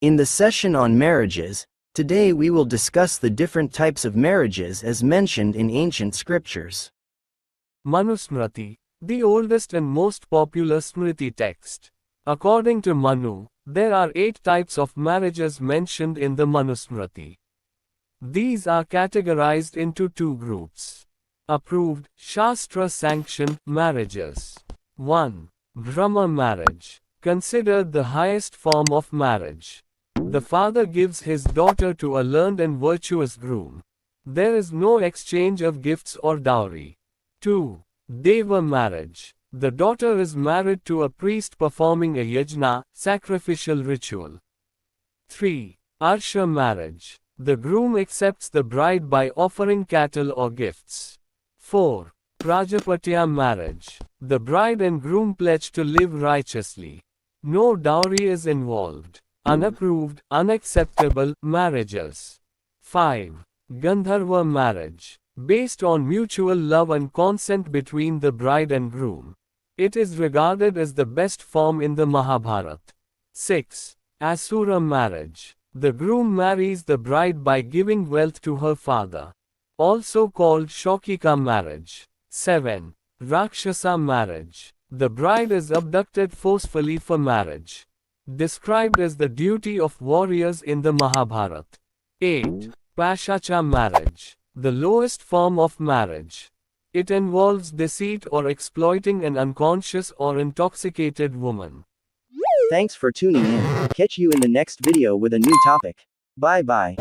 In the session on marriages, today we will discuss the different types of marriages as mentioned in ancient scriptures. Manusmriti, the oldest and most popular Smriti text. According to Manu, there are 8 types of marriages mentioned in the Manusmriti. These are categorized into 2 groups. Approved, Shastra-sanctioned marriages. 1. Brahma Marriage, considered the highest form of marriage. The father gives his daughter to a learned and virtuous groom. There is no exchange of gifts or dowry. 2. Daiva Marriage. The daughter is married to a priest performing a yajna, sacrificial ritual. 3. Arsha Marriage. The groom accepts the bride by offering cattle or gifts. 4. Prajapatya Marriage. The bride and groom pledge to live righteously. No dowry is involved. Unapproved, unacceptable marriages. 5. Gandharva Marriage. Based on mutual love and consent between the bride and groom. It is regarded as the best form in the Mahabharata. 6. Asura Marriage. The groom marries the bride by giving wealth to her father. Also called Shokika Marriage. 7. Rakshasa Marriage. The bride is abducted forcefully for marriage. Described as the duty of warriors in the Mahabharata. 8. Pashacha Marriage. The lowest form of marriage. It involves deceit or exploiting an unconscious or intoxicated woman. Thanks for tuning in. Catch you in the next video with a new topic. Bye bye.